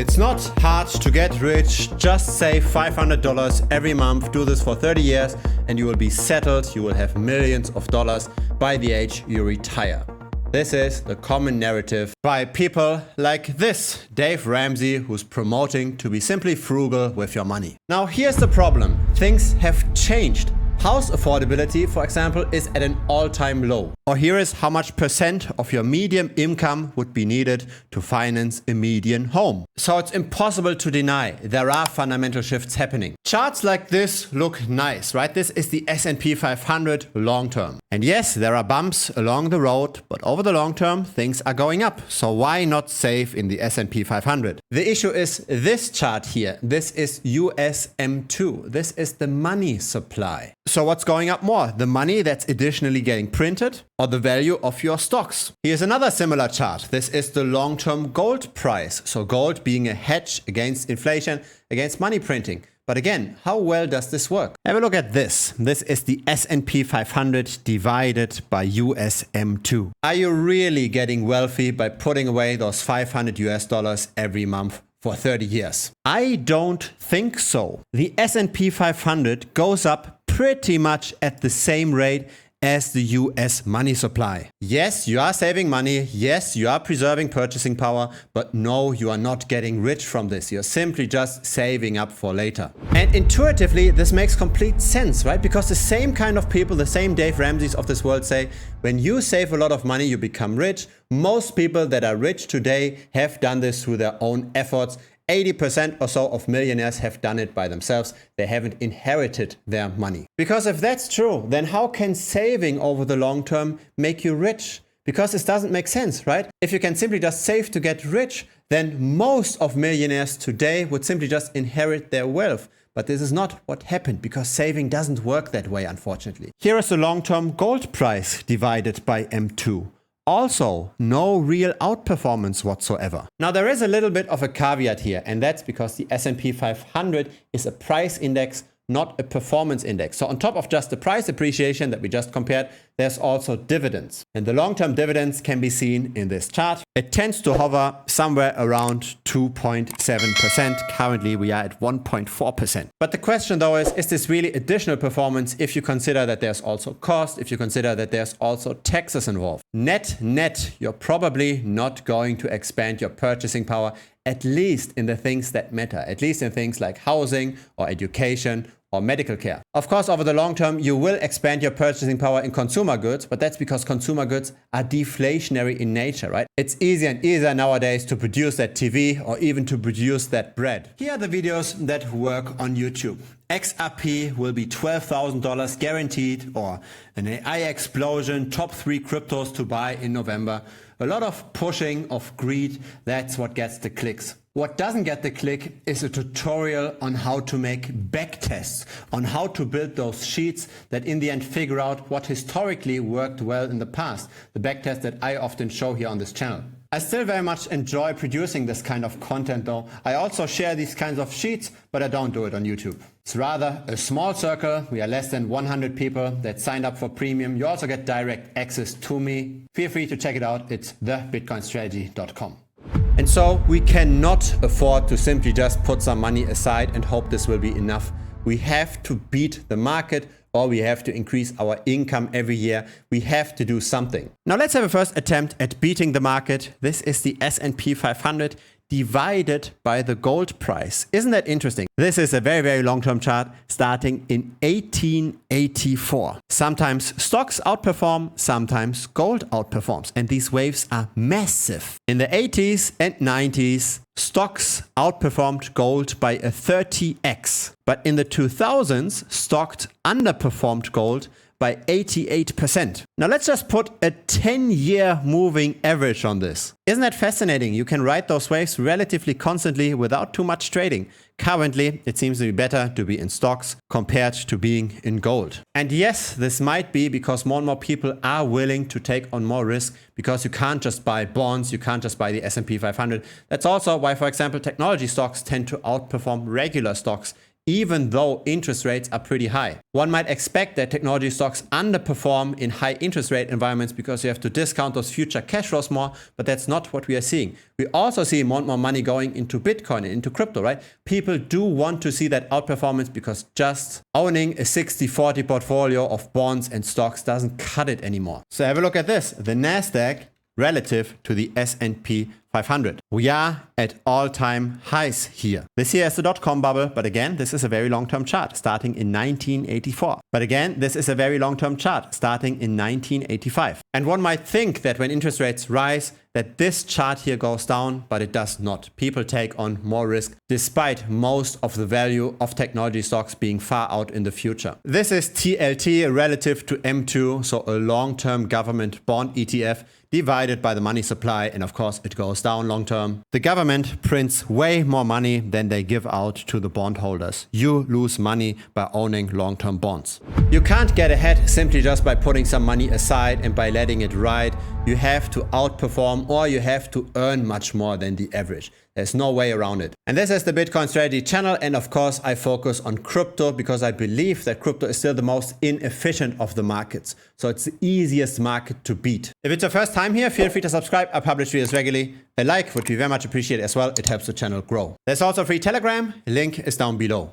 It's not hard to get rich. Just save $500 every month. Do this for 30 years and you will be settled. You will have millions of dollars by the age you retire. This is the common narrative by people like this Dave Ramsey, who's promoting to be simply frugal with your money. Now here's the problem. Things have changed. House affordability, for example, is at an all-time low. Or here is how much percent of your median income would be needed to finance a median home. So it's impossible to deny there are fundamental shifts happening. Charts like this look nice, right? This is the S&P 500 long term. And yes, there are bumps along the road, but over the long term, things are going up. So why not save in the S&P 500? The issue is this chart here. This is USM2. This is the money supply. So what's going up more? The money that's additionally getting printed or the value of your stocks? Here's another similar chart. This is the long-term gold price. So gold being a hedge against inflation, against money printing. But again, how well does this work? Have a look at this. This is the S&P 500 divided by USM2. Are you really getting wealthy by putting away those $500 every month for 30 years? I don't think so. The S&P 500 goes up pretty much at the same rate as the US money supply. Yes, you are saving money. Yes, you are preserving purchasing power, but no, you are not getting rich from this. You're simply just saving up for later. And intuitively, this makes complete sense, right? Because the same kind of people, the same Dave Ramseys of this world say, when you save a lot of money, you become rich. Most people that are rich today have done this through their own efforts. 80% or so of millionaires have done it by themselves. They haven't inherited their money. Because if that's true, then how can saving over the long term make you rich? Because this doesn't make sense, right? If you can simply just save to get rich, then most of millionaires today would simply just inherit their wealth. But this is not what happened because saving doesn't work that way, unfortunately. Here is the long-term gold price divided by M2. Also, no real outperformance whatsoever. Now, there is a little bit of a caveat here, and that's because the S&P 500 is a price index, not a performance index. So on top of just the price appreciation that we just compared, there's also dividends. And the long-term dividends can be seen in this chart. It tends to hover somewhere around 2.7%. Currently, we are at 1.4%. But the question though is this really additional performance if you consider that there's also cost, if you consider that there's also taxes involved? Net, you're probably not going to expand your purchasing power, at least in the things that matter, at least in things like housing or education or medical care. Of course, over the long term, you will expand your purchasing power in consumer goods, but that's because consumer goods are deflationary in nature, right? It's easier and easier nowadays to produce that TV or even to produce that bread. Here are the videos that work on YouTube. XRP will be $12,000 guaranteed, or an AI explosion, top 3 cryptos to buy in November. A lot of pushing of greed, that's what gets the clicks. What doesn't get the click is a tutorial on how to make backtests, on how to build those sheets that in the end figure out what historically worked well in the past. The backtest that I often show here on this channel. I still very much enjoy producing this kind of content though. I also share these kinds of sheets, but I don't do it on YouTube. It's rather a small circle. We are less than 100 people that signed up for premium. You also get direct access to me. Feel free to check it out. It's thebitcoinstrategy.com. And so we cannot afford to simply just put some money aside and hope this will be enough. We have to beat the market, or we have to increase our income every year. We have to do something. Now let's have a first attempt at beating the market. This is the S&P 500 divided by the gold price. Isn't that interesting? This is a very, very long-term chart starting in 1884. Sometimes stocks outperform, sometimes gold outperforms, and these waves are massive. In the 80s and 90s, stocks outperformed gold by a 30x. But in the 2000s, stocks underperformed gold by 88%. Now let's just put a 10-year moving average on this. Isn't that fascinating? You can ride those waves relatively constantly without too much trading. Currently, it seems to be better to be in stocks compared to being in gold. And yes, this might be because more and more people are willing to take on more risk, because you can't just buy bonds, you can't just buy the S&P 500. That's also why, for example, technology stocks tend to outperform regular stocks even though interest rates are pretty high. One might expect that technology stocks underperform in high interest rate environments because you have to discount those future cash flows more, but that's not what we are seeing. We also see more and more money going into Bitcoin and into crypto, right? People do want to see that outperformance because just owning a 60-40 portfolio of bonds and stocks doesn't cut it anymore. So have a look at this, the Nasdaq relative to the S&P 500. We are at all-time highs here. This here is the dot-com bubble, but again, this is a very long-term chart starting in 1984. But again, this is a very long-term chart starting in 1985. And one might think that when interest rates rise, that this chart here goes down, but it does not. People take on more risk despite most of the value of technology stocks being far out in the future. This is TLT relative to M2, so a long-term government bond ETF divided by the money supply, and of course it goes down long term. The government prints way more money than they give out to the bondholders. You lose money by owning long-term bonds. You can't get ahead simply just by putting some money aside and by letting it ride. You have to outperform, or you have to earn much more than the average. There's no way around it. And this is the Bitcoin Strategy channel, and of course I focus on crypto because I believe that crypto is still the most inefficient of the markets. So it's the easiest market to beat. If it's your first time here, feel free to subscribe. I publish videos regularly. A like would be very much appreciated as well. It helps the channel grow. There's also a free Telegram. Link is down below.